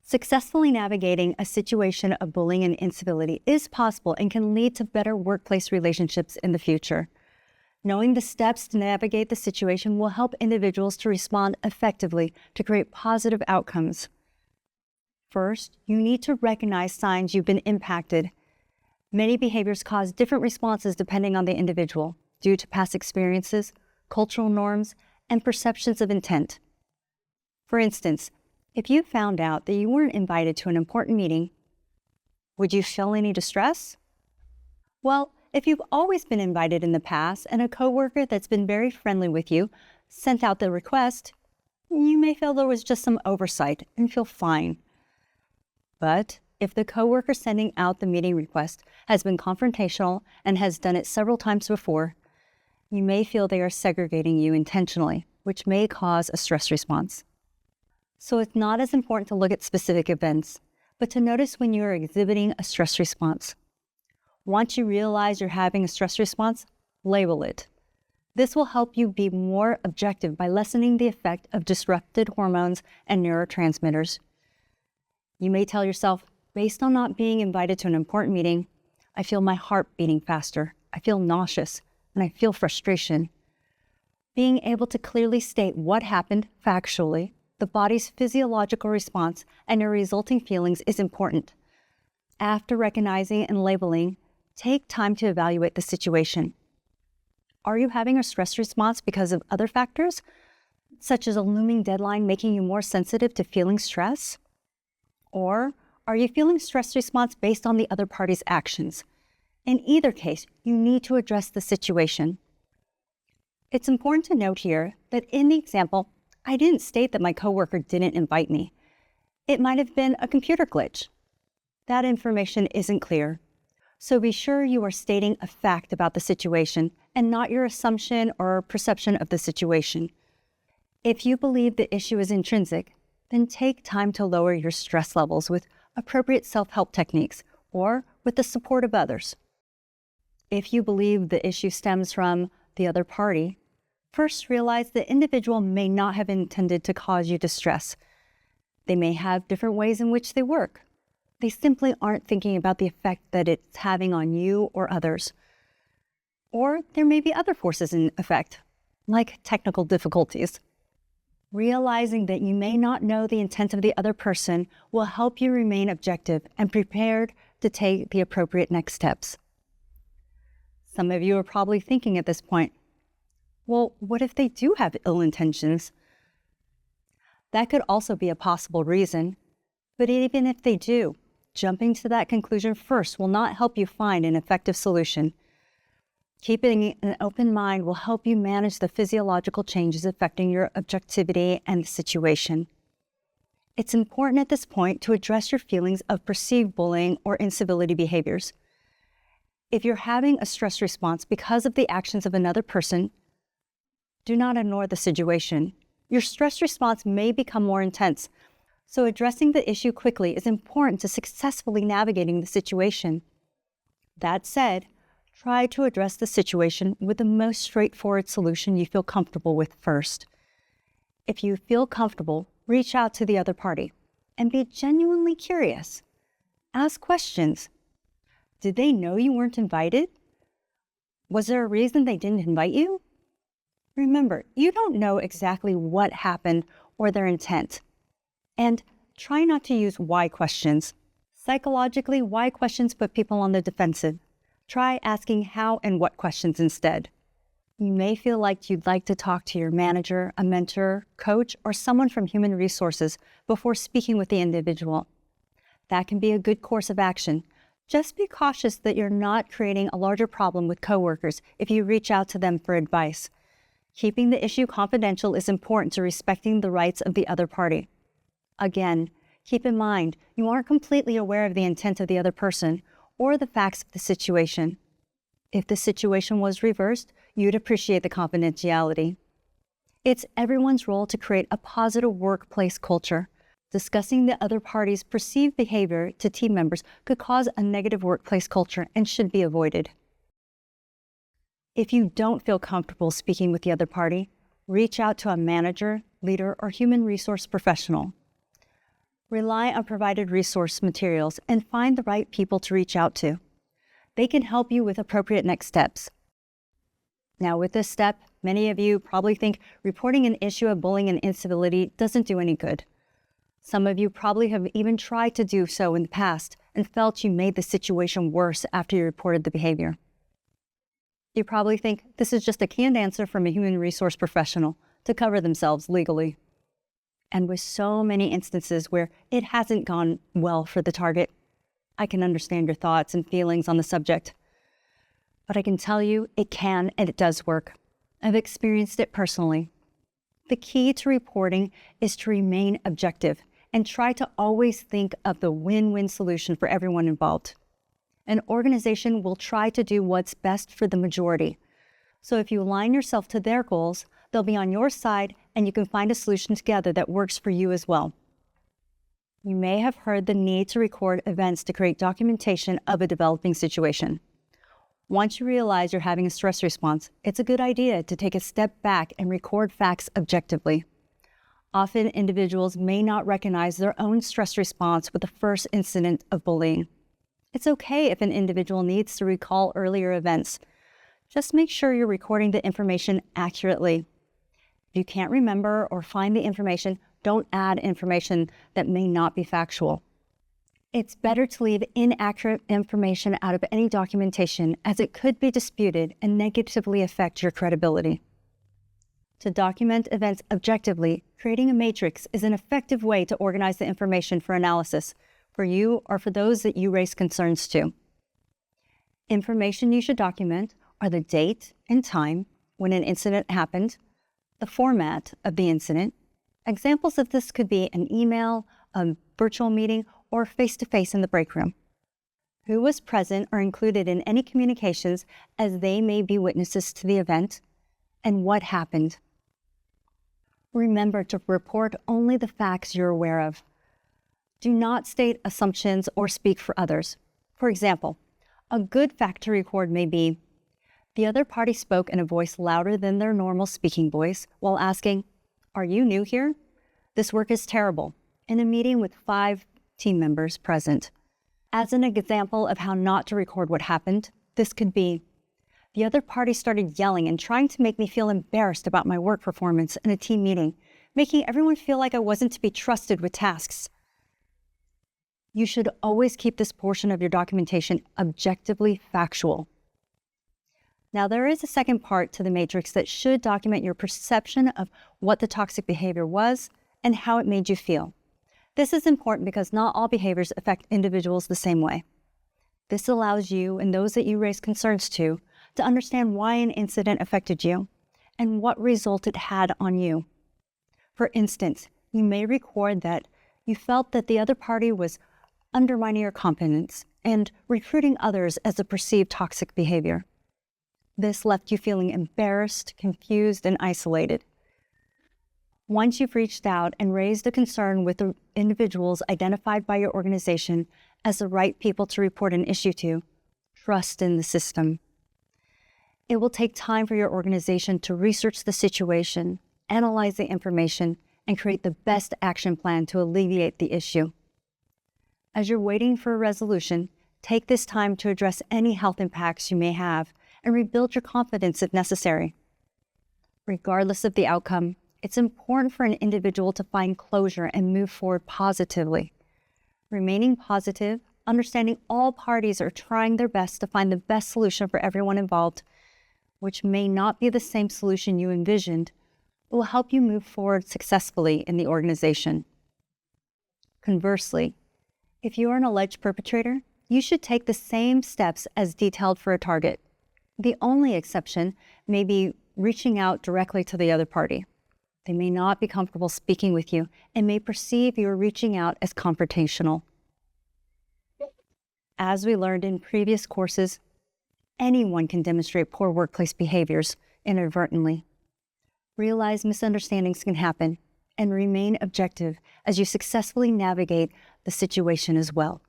Successfully navigating a situation of bullying and incivility is possible and can lead to better workplace relationships in the future. Knowing the steps to navigate the situation will help individuals to respond effectively to create positive outcomes. First, you need to recognize signs you've been impacted. Many behaviors cause different responses depending on the individual, due to past experiences, cultural norms, and perceptions of intent. For instance, if you found out that you weren't invited to an important meeting, would you feel any distress? Well, if you've always been invited in the past and a coworker that's been very friendly with you sent out the request, you may feel there was just some oversight and feel fine. But if the coworker sending out the meeting request has been confrontational and has done it several times before, you may feel they are segregating you intentionally, which may cause a stress response. So it's not as important to look at specific events, but to notice when you are exhibiting a stress response. Once you realize you're having a stress response, label it. This will help you be more objective by lessening the effect of disrupted hormones and neurotransmitters. You may tell yourself, based on not being invited to an important meeting, I feel my heart beating faster, I feel nauseous, and I feel frustration. Being able to clearly state what happened factually, the body's physiological response, and your resulting feelings is important. After recognizing and labeling, take time to evaluate the situation. Are you having a stress response because of other factors, such as a looming deadline making you more sensitive to feeling stress? Or are you feeling stress response based on the other party's actions? In either case, you need to address the situation. It's important to note here that in the example, I didn't state that my coworker didn't invite me. It might have been a computer glitch. That information isn't clear. So be sure you are stating a fact about the situation and not your assumption or perception of the situation. If you believe the issue is intrinsic, then take time to lower your stress levels with appropriate self-help techniques or with the support of others. If you believe the issue stems from the other party, first realize the individual may not have intended to cause you distress. They may have different ways in which they work. They simply aren't thinking about the effect that it's having on you or others. Or there may be other forces in effect, like technical difficulties. Realizing that you may not know the intent of the other person will help you remain objective and prepared to take the appropriate next steps. Some of you are probably thinking at this point, well, what if they do have ill intentions? That could also be a possible reason, but even if they do, jumping to that conclusion first will not help you find an effective solution. Keeping an open mind will help you manage the physiological changes affecting your objectivity and the situation. It's important at this point to address your feelings of perceived bullying or incivility behaviors. If you're having a stress response because of the actions of another person, do not ignore the situation. Your stress response may become more intense, so addressing the issue quickly is important to successfully navigating the situation. That said, try to address the situation with the most straightforward solution you feel comfortable with first. If you feel comfortable, reach out to the other party and be genuinely curious. Ask questions. Did they know you weren't invited? Was there a reason they didn't invite you? Remember, you don't know exactly what happened or their intent. And try not to use why questions. Psychologically, why questions put people on the defensive. Try asking how and what questions instead. You may feel like you'd like to talk to your manager, a mentor, coach, or someone from human resources before speaking with the individual. That can be a good course of action. Just be cautious that you're not creating a larger problem with coworkers if you reach out to them for advice. Keeping the issue confidential is important to respecting the rights of the other party. Again, keep in mind, you aren't completely aware of the intent of the other person or the facts of the situation. If the situation was reversed, you'd appreciate the confidentiality. It's everyone's role to create a positive workplace culture. Discussing the other party's perceived behavior to team members could cause a negative workplace culture and should be avoided. If you don't feel comfortable speaking with the other party, reach out to a manager, leader, or human resource professional. Rely on provided resource materials and find the right people to reach out to. They can help you with appropriate next steps. Now, with this step, many of you probably think reporting an issue of bullying and incivility doesn't do any good. Some of you probably have even tried to do so in the past and felt you made the situation worse after you reported the behavior. You probably think this is just a canned answer from a human resource professional to cover themselves legally. And with so many instances where it hasn't gone well for the target, I can understand your thoughts and feelings on the subject. But I can tell you it can and it does work. I've experienced it personally. The key to reporting is to remain objective and try to always think of the win-win solution for everyone involved. An organization will try to do what's best for the majority. So if you align yourself to their goals, they'll be on your side and you can find a solution together that works for you as well. You may have heard the need to record events to create documentation of a developing situation. Once you realize you're having a stress response, it's a good idea to take a step back and record facts objectively. Often, individuals may not recognize their own stress response with the first incident of bullying. It's okay if an individual needs to recall earlier events. Just make sure you're recording the information accurately. If you can't remember or find the information, don't add information that may not be factual. It's better to leave inaccurate information out of any documentation, as it could be disputed and negatively affect your credibility. To document events objectively, creating a matrix is an effective way to organize the information for analysis, for you or for those that you raise concerns to. Information you should document are the date and time when an incident happened, the format of the incident. Examples of this could be an email, a virtual meeting, or face-to-face in the break room. Who was present or included in any communications, as they may be witnesses to the event, and what happened. Remember to report only the facts you're aware of. Do not state assumptions or speak for others. For example, a good fact to record may be, the other party spoke in a voice louder than their normal speaking voice while asking, "Are you new here? This work is terrible," in a meeting with 5 team members present. As an example of how not to record what happened, this could be, the other party started yelling and trying to make me feel embarrassed about my work performance in a team meeting, making everyone feel like I wasn't to be trusted with tasks. You should always keep this portion of your documentation objectively factual. Now, there is a second part to the matrix that should document your perception of what the toxic behavior was and how it made you feel. This is important because not all behaviors affect individuals the same way. This allows you and those that you raise concerns to understand why an incident affected you and what result it had on you. For instance, you may record that you felt that the other party was undermining your competence and recruiting others as a perceived toxic behavior. This left you feeling embarrassed, confused, and isolated. Once you've reached out and raised a concern with the individuals identified by your organization as the right people to report an issue to, trust in the system. It will take time for your organization to research the situation, analyze the information, and create the best action plan to alleviate the issue. As you're waiting for a resolution, take this time to address any health impacts you may have and rebuild your confidence if necessary. Regardless of the outcome, it's important for an individual to find closure and move forward positively. Remaining positive, understanding all parties are trying their best to find the best solution for everyone involved, which may not be the same solution you envisioned, will help you move forward successfully in the organization. Conversely, if you are an alleged perpetrator, you should take the same steps as detailed for a target. The only exception may be reaching out directly to the other party. They may not be comfortable speaking with you and may perceive you are reaching out as confrontational. As we learned in previous courses, anyone can demonstrate poor workplace behaviors inadvertently. Realize misunderstandings can happen and remain objective as you successfully navigate the situation as well.